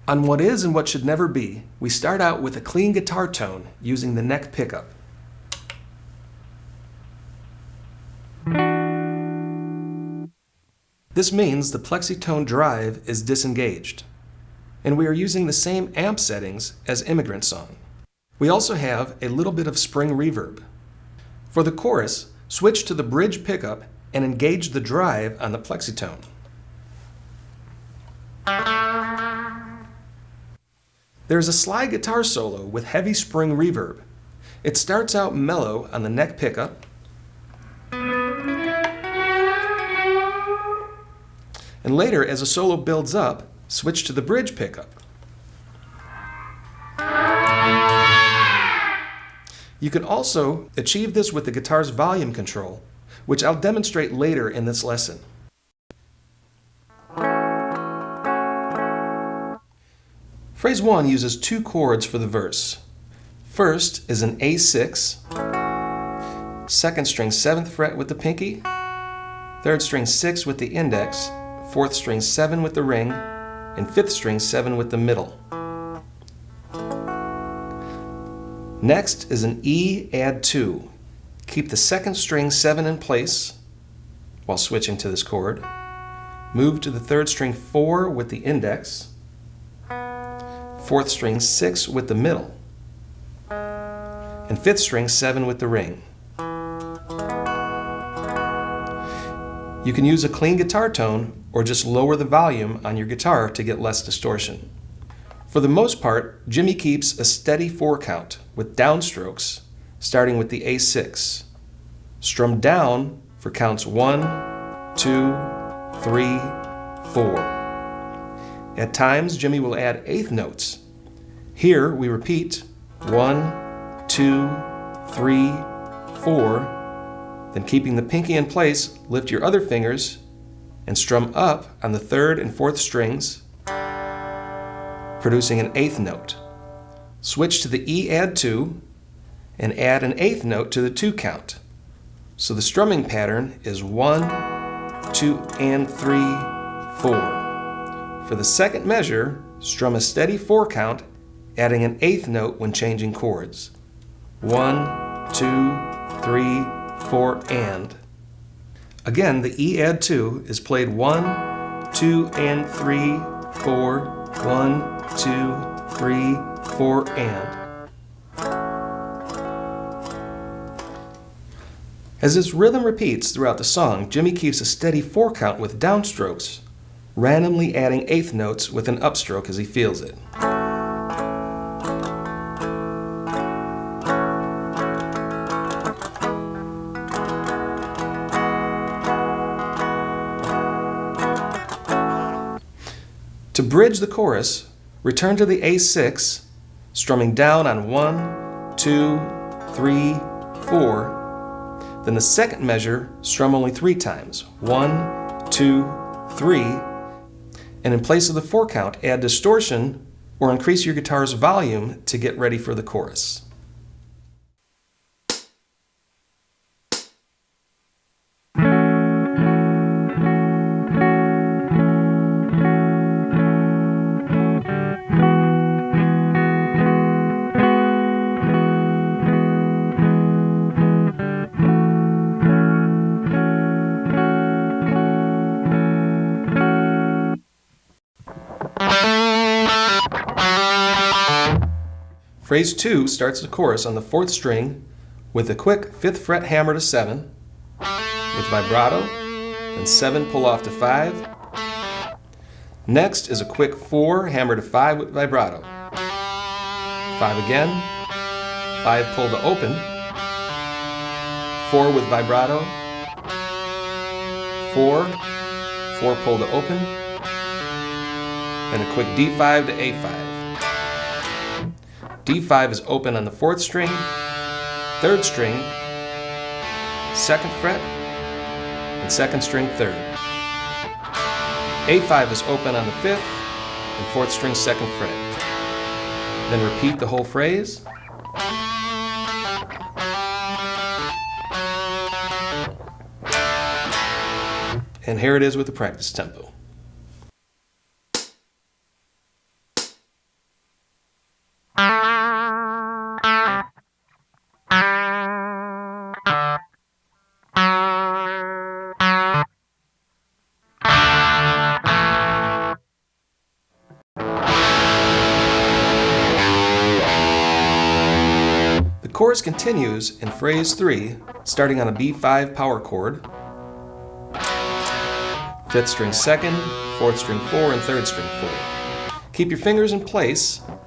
On what is and what should never be, we start out with a clean guitar tone using the neck pickup. This means the plexitone drive is disengaged, and we are using the same amp settings as Immigrant Song. We also have a little bit of spring reverb. For the chorus, switch to the bridge pickup and engage the drive on the plexitone. There is a slide guitar solo with heavy spring reverb. It starts out mellow on the neck pickup, and later, as the solo builds up, switch to the bridge pickup. You can also achieve this with the guitar's volume control, which I'll demonstrate later in this lesson. Phrase 1 uses 2 chords for the verse. First is an A6, 2nd string 7th fret with the pinky, 3rd string 6 with the index, 4th string 7 with the ring, and 5th string 7 with the middle. Next is an E add 2. Keep the 2nd string 7 in place while switching to this chord. Move to the 3rd string 4 with the index, 4th string 6 with the middle, and 5th string 7 with the ring. You can use a clean guitar tone or just lower the volume on your guitar to get less distortion. For the most part, Jimmy keeps a steady 4 count with downstrokes starting with the A6. Strum down for counts 1, 2, 3, 4. At times, Jimmy will add 8th notes. Here we repeat 1, 2, 3, 4. Then keeping the pinky in place, lift your other fingers and strum up on the 3rd and 4th strings, producing an 8th note. Switch to the E add 2 and add an 8th note to the 2 count. So the strumming pattern is 1, 2, and 3, 4. For the second measure, strum a steady 4 count, adding an 8th note when changing chords. 1, 2, 3, 4, and. Again, the E add 2 is played 1, 2, and 3, 4, 1, 2, 3, 4, and. As this rhythm repeats throughout the song, Jimmy keeps a steady 4 count with downstrokes, randomly adding 8th notes with an upstroke as he feels it. To bridge the chorus, return to the A6, strumming down on 1, 2, 3, 4. Then the second measure, strum only 3 times. 1, 2, 3. And in place of the 4 count, add distortion or increase your guitar's volume to get ready for the chorus. Phrase 2 starts the chorus on the 4th string with a quick 5th fret hammer to 7, with vibrato, then 7 pull off to 5. Next is a quick 4 hammer to 5 with vibrato. 5 again, 5 pull to open, 4 with vibrato, 4, 4 pull to open, and a quick D5 to A5. D5 is open on the 4th string, 3rd string, 2nd fret, and 2nd string 3rd. A5 is open on the 5th and 4th string 2nd fret. Then repeat the whole phrase. And here it is with the practice tempo. chorus continues in phrase 3, starting on a B5 power chord, 5th string 2nd, 4th string 4, and 3rd string 4. Keep your fingers in place on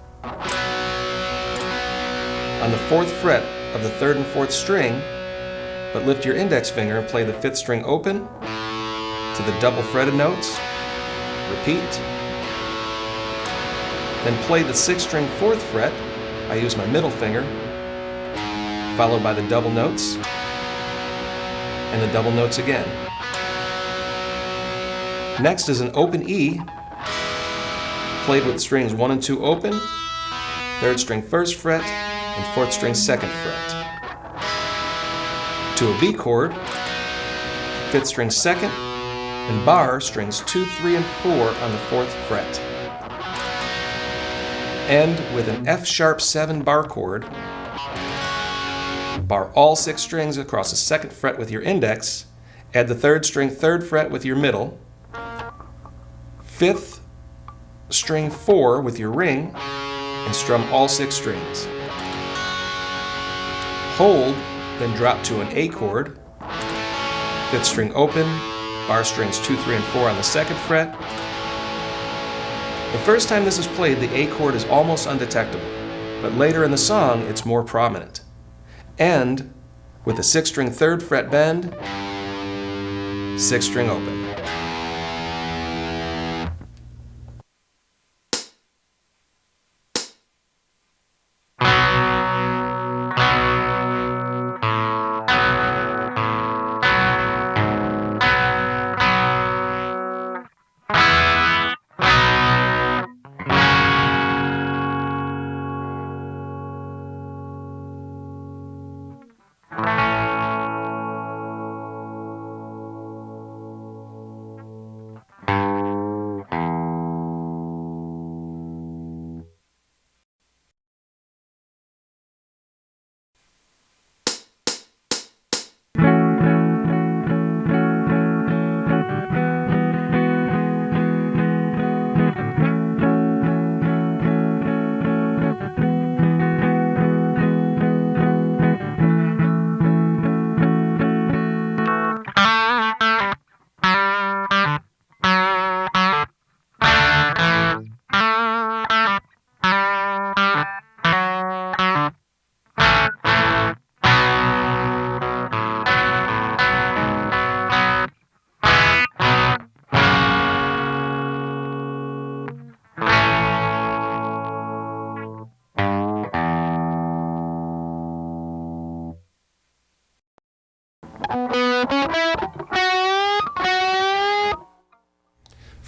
the 4th fret of the 3rd and 4th string, but lift your index finger and play the 5th string open to the double fretted notes. Repeat. Then play the 6th string 4th fret. I use my middle finger, followed by the double notes, and the double notes again. Next is an open E, played with strings 1 and 2 open, 3rd string 1st fret, and 4th string 2nd fret. To a B chord, 5th string 2nd, and bar strings 2, 3, and 4 on the 4th fret. End with an F sharp 7 bar chord. Bar all 6 strings across the 2nd fret with your index, add the 3rd string 3rd fret with your middle, 5th string 4 with your ring, and strum all 6 strings. Hold, then drop to an A chord, 5th string open, bar strings 2, 3, and 4 on the 2nd fret. The first time this is played, the A chord is almost undetectable, but later in the song it's more prominent. End with a 6th string 3rd fret bend, 6th string open.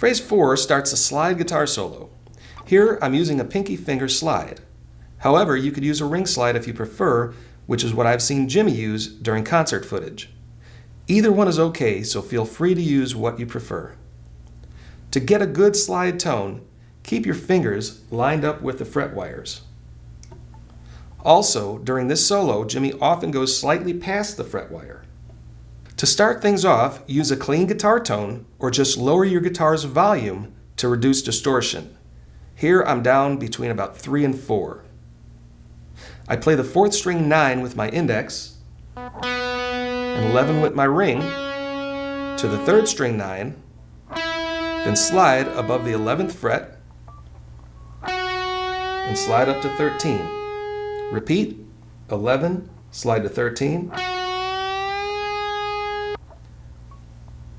Phrase 4 starts a slide guitar solo. Here I'm using a pinky finger slide. However, you could use a ring slide if you prefer, which is what I've seen Jimmy use during concert footage. Either one is okay, so feel free to use what you prefer. To get a good slide tone, keep your fingers lined up with the fret wires. Also, during this solo, Jimmy often goes slightly past the fret wire. To start things off, use a clean guitar tone or just lower your guitar's volume to reduce distortion. Here I'm down between about 3 and 4. I play the 4th string 9 with my index and 11 with my ring to the 3rd string 9, then slide above the 11th fret and slide up to 13. Repeat, 11, slide to 13,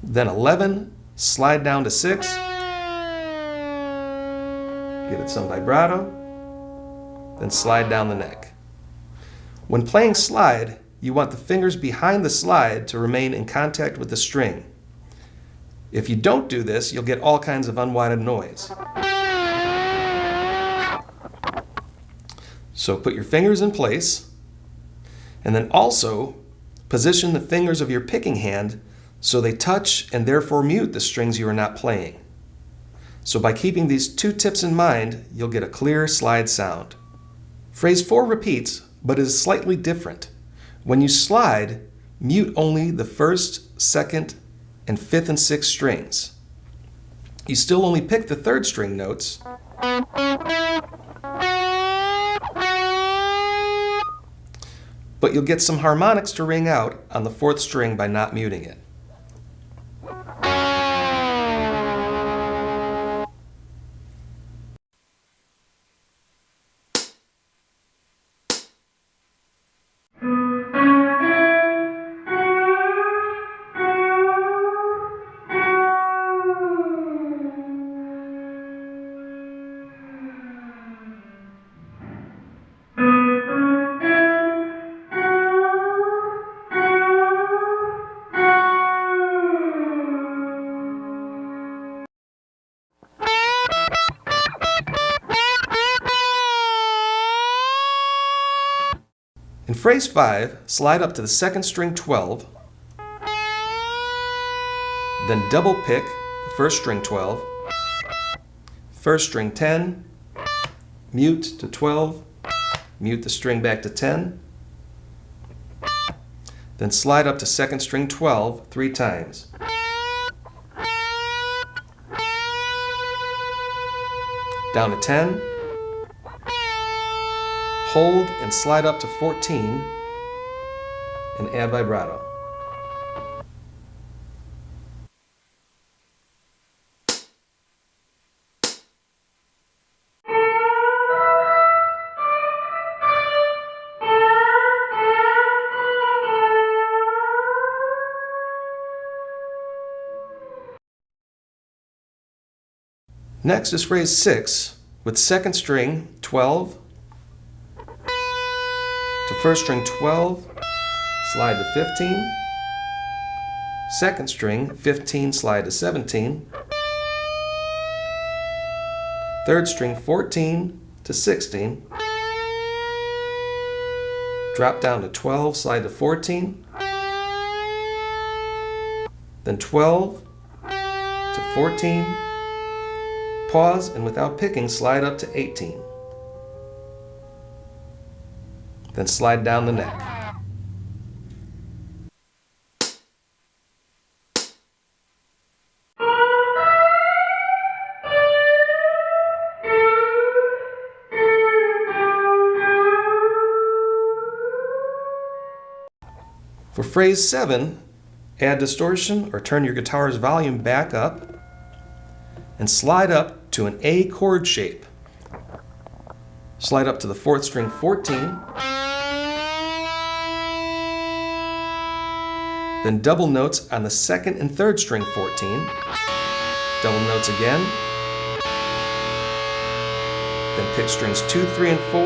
then 11, slide down to 6, give it some vibrato, then slide down the neck. When playing slide, you want the fingers behind the slide to remain in contact with the string. If you don't do this, you'll get all kinds of unwanted noise. So put your fingers in place, and then also position the fingers of your picking hand so they touch and therefore mute the strings you are not playing. So by keeping these two tips in mind, you'll get a clear slide sound. Phrase 4 repeats, but is slightly different. When you slide, mute only the 1st, 2nd, and 5th and 6th strings. You still only pick the 3rd string notes. but you'll get some harmonics to ring out on the 4th string by not muting it. In phrase 5, slide up to the 2nd string 12, then double pick the 1st string 12, 1st string 10, mute to 12, mute the string back to 10, then slide up to 2nd string 12 3 times. Down to 10, hold and slide up to 14 and add vibrato. Next is phrase 6 with 2nd string 12 to 1st string 12, slide to 15, 2nd string 15, slide to 17, 3rd string 14 to 16, drop down to 12, slide to 14, then 12 to 14, pause, and without picking, slide up to 18. Then slide down the neck. For phrase 7, add distortion or turn your guitar's volume back up and slide up to an A chord shape. Slide up to the 4th string 14, then double notes on the 2nd and 3rd string 14, double notes again, then pick strings 2, 3, and 4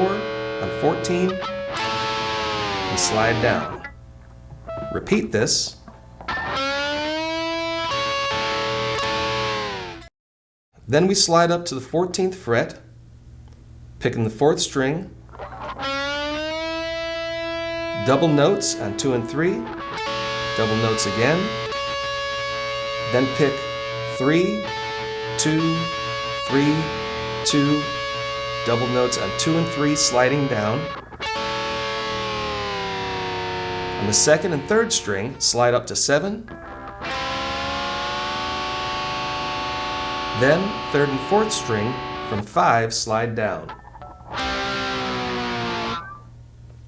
on 14, and slide down. Repeat this. Then we slide up to the 14th fret, picking the 4th string, double notes on 2 and 3, double notes again, then pick 3, 2, 3, 2, double notes on 2 and 3, sliding down. On the 2nd and 3rd string, slide up to 7, then 3rd and 4th string from 5, slide down.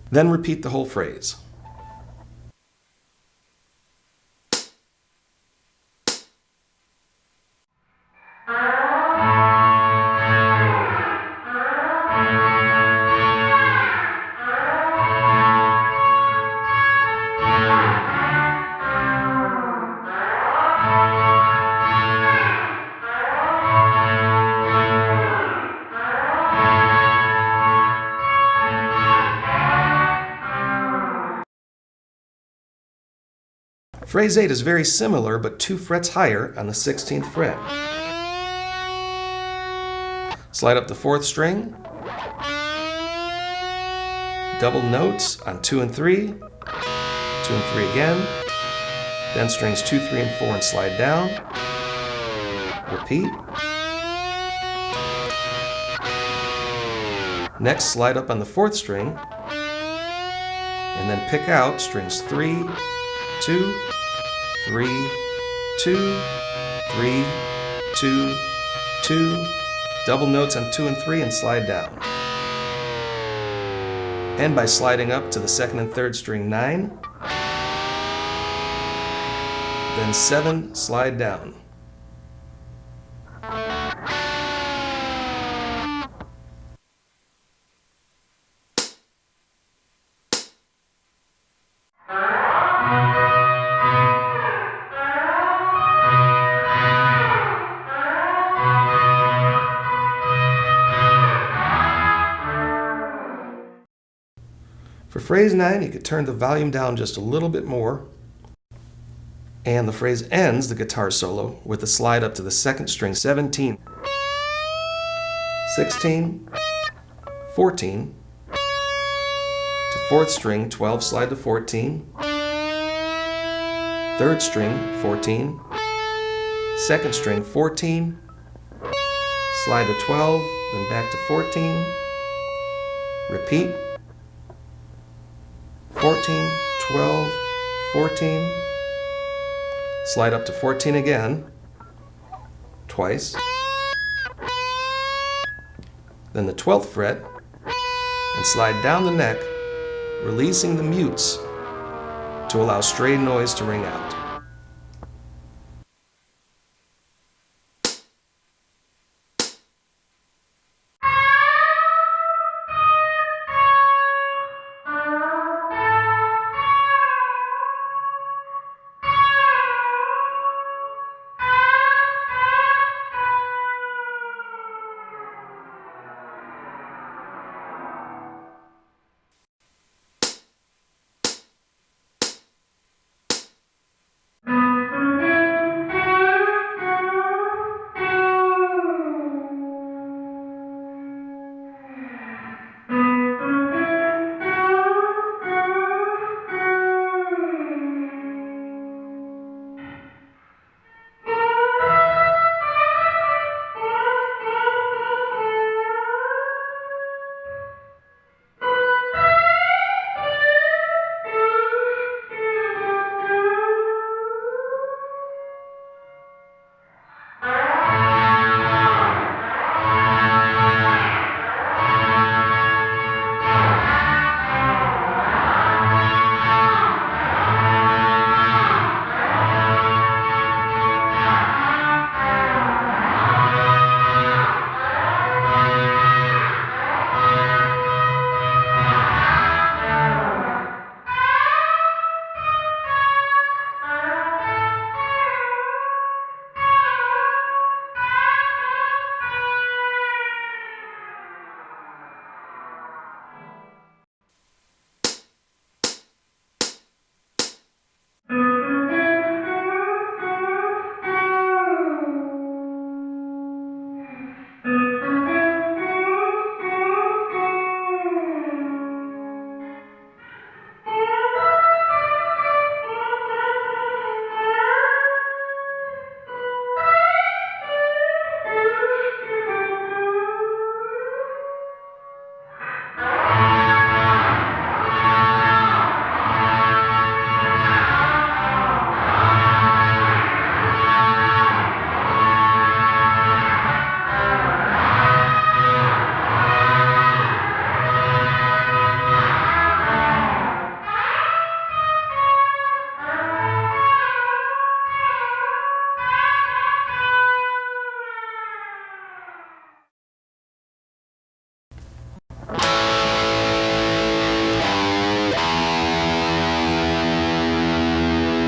Then repeat the whole phrase. Phrase 8 is very similar, but 2 frets higher on the 16th fret. Slide up the 4th string, double notes on 2 and 3, 2 and 3 again, then strings 2, 3, and 4 and slide down. Repeat. Next, slide up on the 4th string, and then pick out strings 3, 2, 3, 2, 3, 2, 2, double notes on 2 and 3 and slide down. End by sliding up to the second and third string 9, then 7, slide down. For phrase 9, you could turn the volume down just a little bit more, and the phrase ends the guitar solo with a slide up to the second string 17, 16, 14, to fourth string 12, slide to 14, third string 14, second string 14, slide to 12, then back to 14, repeat, 14, 12, 14, slide up to 14 again, twice, then the 12th fret, and slide down the neck, releasing the mutes to allow stray noise to ring out.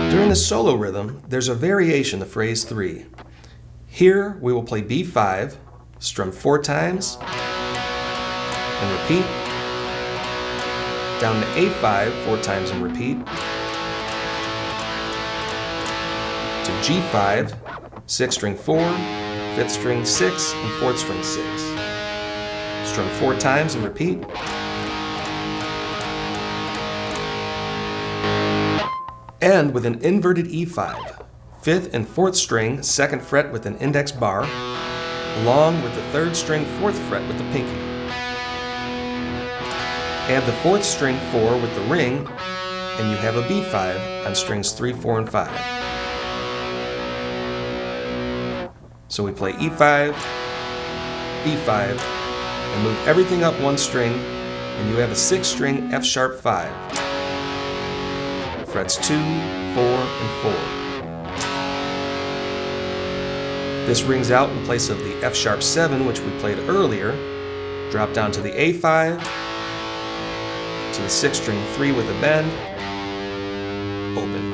During the solo rhythm, there's a variation of phrase 3. Here we will play B5, strum 4 times, and repeat, down to A5 4 times and repeat, to G5, 6th string 4, 5th string 6, and 4th string 6. Strum 4 times and repeat. End with an inverted E5, 5th and 4th string 2nd fret with an index bar, along with the 3rd string 4th fret with the pinky. Add the 4th string 4 with the ring, and you have a B5 on strings 3, 4, and 5. So we play E5, B5, and move everything up one string and you have a 6-string F sharp 5. Frets 2, 4, and 4. This rings out in place of the F sharp 7, which we played earlier. Drop down to the A5, to the 6-string 3 with a bend, open.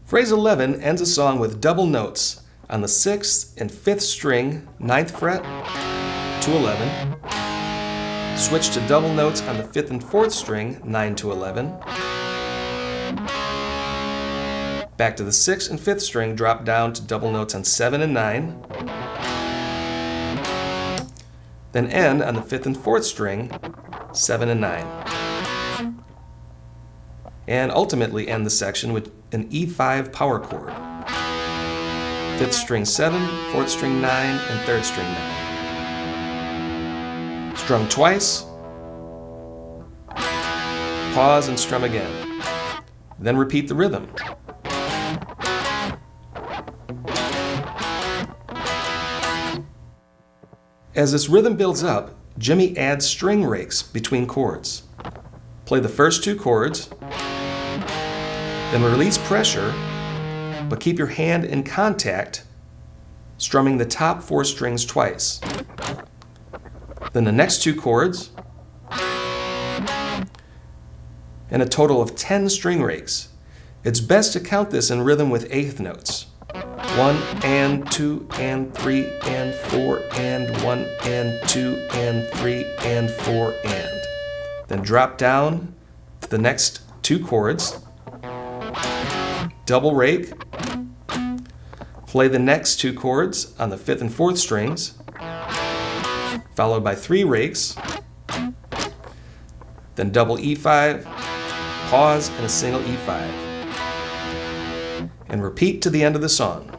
Phrase 11 ends a song with double notes on the 6th and 5th string, 9th fret to 11. Switch to double notes on the 5th and 4th string, 9 to 11. Back to the 6th and 5th string, drop down to double notes on 7 and 9. Then end on the 5th and 4th string, 7 and 9. And ultimately end the section with an E5 power chord. 5th string 7, 4th string 9, and 3rd string 9. Strum twice, pause and strum again. Then repeat the rhythm. As this rhythm builds up, Jimmy adds string rakes between chords. Play the first 2 chords, then release pressure, but keep your hand in contact, strumming the top 4 strings twice. Then the next 2 chords, and a total of 10 string rakes. It's best to count this in rhythm with 8th notes. 1 and 2 and 3 and 4 and 1 and 2 and 3 and 4 and. Then drop down to the next 2 chords, double rake, play the next 2 chords on the 5th and 4th strings, followed by 3 rakes, then double E5, pause, and a single E5. And repeat to the end of the song.